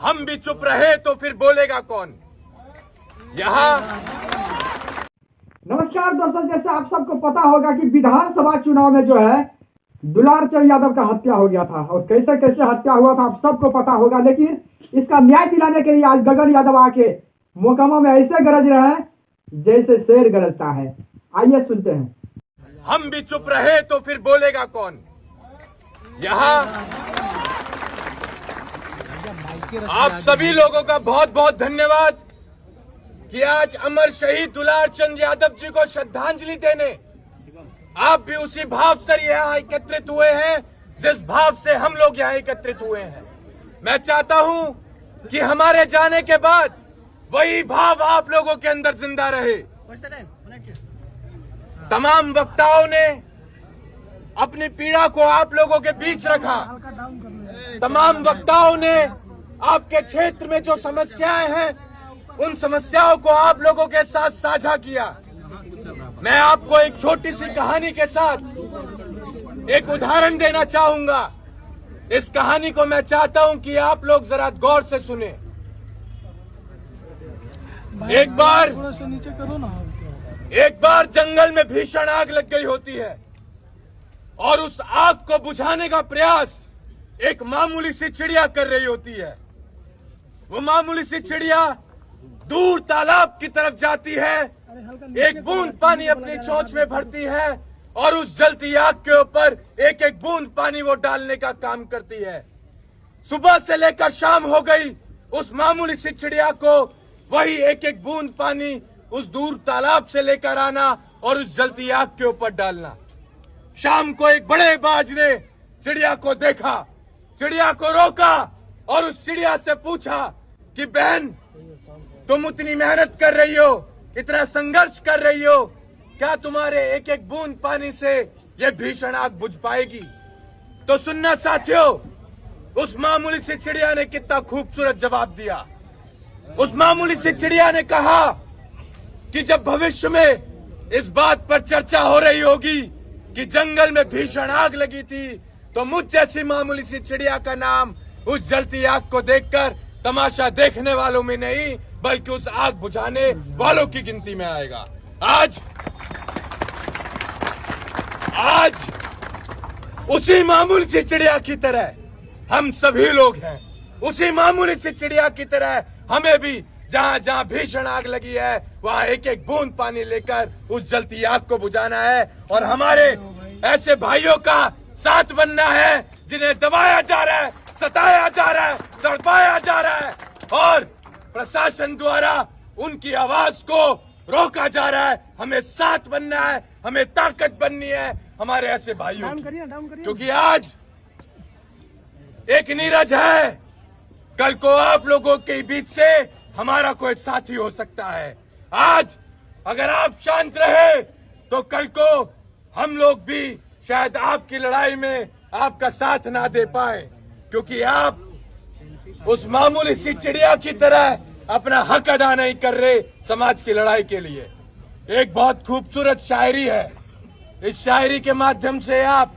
हम भी चुप रहे तो फिर बोलेगा कौन। यहाँ नमस्कार दोस्तों, जैसे आप सबको पता होगा कि विधानसभा चुनाव में जो है दुलारचंद यादव का हत्या हो गया था और कैसे कैसे हत्या हुआ था आप सबको पता होगा। लेकिन इसका न्याय दिलाने के लिए आज गगन यादव आके मोकामा में ऐसे गरज रहे हैं जैसे शेर गरजता है। आइए सुनते हैं। हम भी चुप रहे तो फिर बोलेगा कौन। यहाँ आप सभी लोगों का बहुत बहुत धन्यवाद कि आज अमर शहीद दुलारचंद यादव जी को श्रद्धांजलि देने आप भी उसी भाव से यहाँ एकत्रित हुए हैं जिस भाव से हम लोग यहाँ एकत्रित हुए हैं। मैं चाहता हूँ कि हमारे जाने के बाद वही भाव आप लोगों के अंदर जिंदा रहे। तमाम वक्ताओं ने अपनी पीड़ा को आप लोगों के बीच रखा। तमाम वक्ताओं ने आपके क्षेत्र में जो समस्याएं हैं उन समस्याओं को आप लोगों के साथ साझा किया। मैं आपको एक छोटी सी कहानी के साथ एक उदाहरण देना चाहूंगा। इस कहानी को मैं चाहता हूं कि आप लोग जरा गौर से सुने। एक बार जंगल में भीषण आग लग गई होती है और उस आग को बुझाने का प्रयास एक मामूली सी चिड़िया कर रही होती है। वो मामूली सी चिड़िया दूर तालाब की तरफ जाती है, एक बूंद पानी अपनी चोंच में भरती है और उस जलती आग के ऊपर एक एक बूंद पानी वो डालने का काम करती है। सुबह से लेकर शाम हो गई, उस मामूली सी चिड़िया को वही एक एक बूंद पानी उस दूर तालाब से लेकर आना और उस जलती आग के ऊपर डालना। शाम को एक बड़े बाज ने चिड़िया को देखा, चिड़िया को रोका और उस चिड़िया से पूछा कि बहन, तुम इतनी मेहनत कर रही हो, इतना संघर्ष कर रही हो, क्या तुम्हारे एक एक बूंद पानी से ये भीषण आग बुझ पाएगी? तो सुनना साथियों, उस मामूली सी चिड़िया ने कितना खूबसूरत जवाब दिया। उस मामूली सी चिड़िया ने कहा कि जब भविष्य में इस बात पर चर्चा हो रही होगी कि जंगल में भीषण आग लगी थी, तो मुझ जैसी मामूली सी चिड़िया का नाम उस जलती आग को देखकर तमाशा देखने वालों में नहीं बल्कि उस आग बुझाने वालों की गिनती में आएगा। आज उसी मामूली सी चिड़िया की तरह हम सभी लोग हैं। उसी मामूली सी चिड़िया की तरह हमें भी जहाँ जहाँ भीषण आग लगी है वहाँ एक एक बूंद पानी लेकर उस जलती आग को बुझाना है और हमारे ऐसे भाइयों का साथ बनना है जिन्हें दबाया जा रहा है, सताया जा रहा है, तड़पाया जा रहा है और प्रशासन द्वारा उनकी आवाज को रोका जा रहा है। हमें साथ बनना है, हमें ताकत बननी है हमारे ऐसे भाइयों की। क्योंकि आज एक नीरज है, कल को आप लोगों के बीच से हमारा कोई साथी हो सकता है। आज अगर आप शांत रहे तो कल को हम लोग भी शायद आपकी लड़ाई में आपका साथ ना दे पाए, क्योंकि आप उस मामूली सी चिड़िया की तरह अपना हक अदा नहीं कर रहे समाज की लड़ाई के लिए। एक बहुत खूबसूरत शायरी है, इस शायरी के माध्यम से आप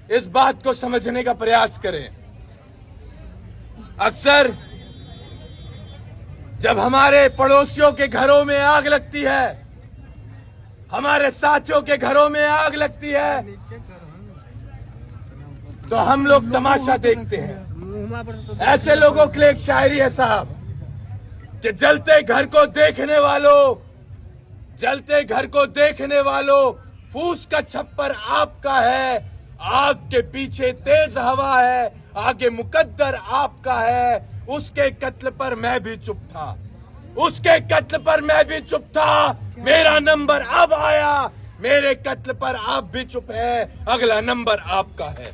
इस बात को समझने का प्रयास करें। अक्सर जब हमारे पड़ोसियों के घरों में आग लगती है, हमारे साथियों के घरों में आग लगती है, तो हम लोग तमाशा देखते हैं। ऐसे लोगों के लिए एक शायरी है साहब कि जलते घर को देखने वालों, जलते घर को देखने वालों, फूस का छप्पर आपका है, आग के पीछे तेज हवा है, आगे मुकद्दर आपका है। उसके कत्ल पर मैं भी चुप था, उसके कत्ल पर मैं भी चुप था, मेरा नंबर अब आया, मेरे कत्ल पर आप भी चुप है, अगला नंबर आपका है।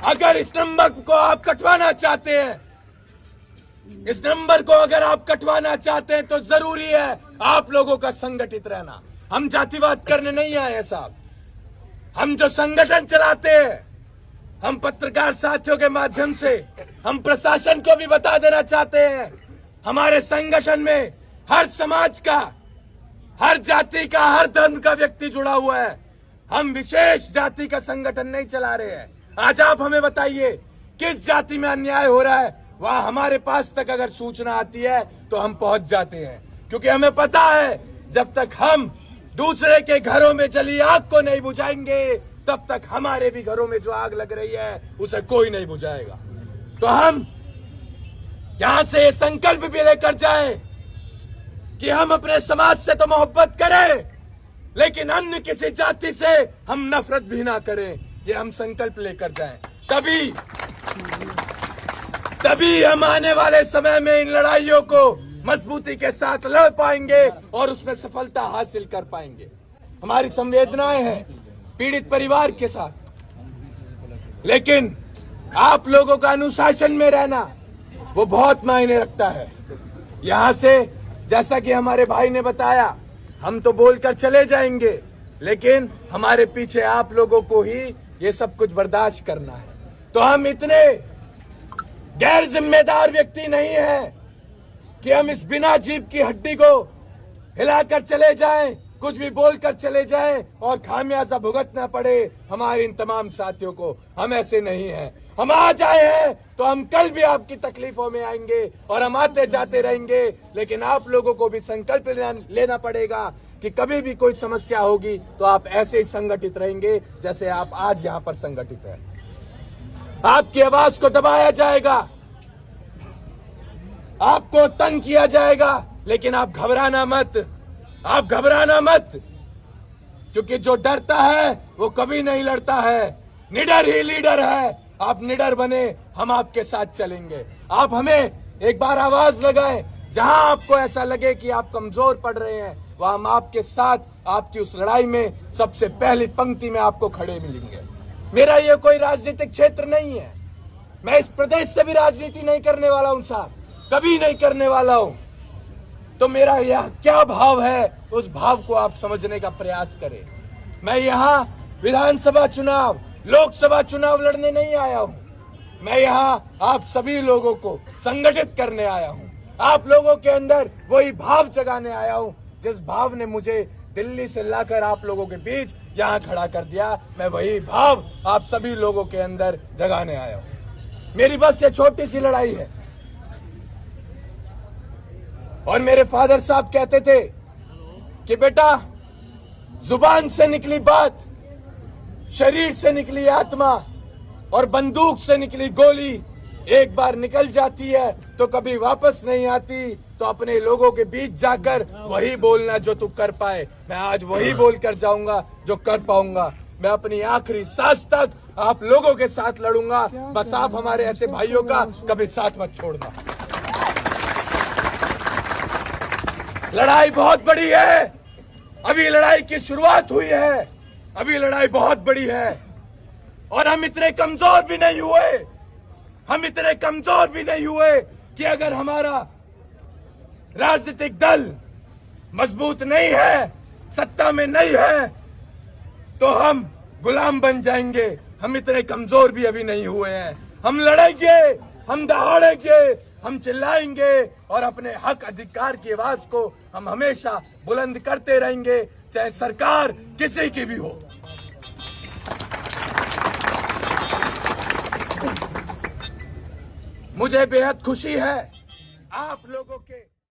अगर इस नंबर को आप कटवाना चाहते हैं, इस नंबर को अगर आप कटवाना चाहते हैं तो जरूरी है आप लोगों का संगठित रहना। हम जातिवाद करने नहीं आए हैं साहब, हम जो संगठन चलाते हैं, हम पत्रकार साथियों के माध्यम से हम प्रशासन को भी बता देना चाहते हैं, हमारे संगठन में हर समाज का, हर जाति का, हर धर्म का व्यक्ति जुड़ा हुआ है। हम विशेष जाति का संगठन नहीं चला रहे हैं, आज आप हमें बताइए किस जाति में अन्याय हो रहा है, वहां हमारे पास तक अगर सूचना आती है तो हम पहुंच जाते हैं, क्योंकि हमें पता है जब तक हम दूसरे के घरों में जली आग को नहीं बुझाएंगे तब तक हमारे भी घरों में जो आग लग रही है उसे कोई नहीं बुझाएगा। तो हम यहां से ये संकल्प भी लेकर जाएं कि हम अपने समाज से तो मोहब्बत करें, लेकिन अन्य किसी जाति से हम नफरत भी ना करें। ये हम संकल्प लेकर जाएं, तभी हम आने वाले समय में इन लड़ाइयों को मजबूती के साथ लड़ पाएंगे और उसमें सफलता हासिल कर पाएंगे। हमारी संवेदनाएं हैं पीड़ित परिवार के साथ, लेकिन आप लोगों का अनुशासन में रहना वो बहुत मायने रखता है। यहां से जैसा कि हमारे भाई ने बताया, हम तो बोलकर चले जाएंगे, लेकिन हमारे पीछे आप लोगों को ही ये सब कुछ बर्दाश्त करना है। तो हम इतने गैर जिम्मेदार व्यक्ति नहीं हैं कि हम इस बिना जीभ की हड्डी को हिलाकर चले जाएं, कुछ भी बोलकर चले जाएं और खामियाजा भुगतना पड़े हमारे इन तमाम साथियों को। हम ऐसे नहीं हैं। हम आज आए हैं तो हम कल भी आपकी तकलीफों में आएंगे और हम आते जाते रहेंगे, लेकिन आप लोगों को भी संकल्प लेना पड़ेगा कि कभी भी कोई समस्या होगी तो आप ऐसे ही संगठित रहेंगे जैसे आप आज यहाँ पर संगठित हैं। आपकी आवाज को दबाया जाएगा, आपको तंग किया जाएगा, लेकिन आप घबराना मत, आप घबराना मत, क्योंकि जो डरता है वो कभी नहीं लड़ता है। निडर ही लीडर है। आप निडर बने, हम आपके साथ चलेंगे। आप हमें एक बार आवाज लगाएं, जहां आपको ऐसा लगे कि आप कमजोर पड़ रहे हैं, वहां हम आपके साथ आपकी उस लड़ाई में सबसे पहली पंक्ति में आपको खड़े मिलेंगे। मेरा ये कोई राजनीतिक क्षेत्र नहीं है, मैं इस प्रदेश से भी राजनीति नहीं करने वाला हूं साहब, कभी नहीं करने वाला हूं। तो मेरा यह क्या भाव है, उस भाव को आप समझने का प्रयास करें। मैं यहाँ विधानसभा चुनाव, लोकसभा चुनाव लड़ने नहीं आया हूँ, मैं यहाँ आप सभी लोगों को संगठित करने आया हूँ, आप लोगों के अंदर वही भाव जगाने आया हूँ जिस भाव ने मुझे दिल्ली से लाकर आप लोगों के बीच यहाँ खड़ा कर दिया। मैं वही भाव आप सभी लोगों के अंदर जगाने आया हूँ। मेरी बस ये छोटी सी लड़ाई है। और मेरे फादर साहब कहते थे कि बेटा, जुबान से निकली बात, शरीर से निकली आत्मा और बंदूक से निकली गोली एक बार निकल जाती है तो कभी वापस नहीं आती। तो अपने लोगों के बीच जाकर वही बोलना जो तू कर पाए। मैं आज वही बोलकर जाऊंगा जो कर पाऊंगा। मैं अपनी आखिरी सांस तक आप लोगों के साथ लड़ूंगा। बस आप हमारे ऐसे भाइयों का कभी साथ मत छोड़ना। लड़ाई बहुत बड़ी है, अभी लड़ाई की शुरुआत हुई है, अभी लड़ाई बहुत बड़ी है और हम इतने कमजोर भी नहीं हुए, हम इतने कमजोर भी नहीं हुए कि अगर हमारा राजनीतिक दल मजबूत नहीं है, सत्ता में नहीं है, तो हम गुलाम बन जाएंगे। हम इतने कमजोर भी अभी नहीं हुए हैं। हम लड़ेंगे, हम दहाड़ेंगे, हम चिल्लाएंगे और अपने हक अधिकार की आवाज को हम हमेशा बुलंद करते रहेंगे, चाहे सरकार किसी की भी हो। मुझे बेहद खुशी है आप लोगों के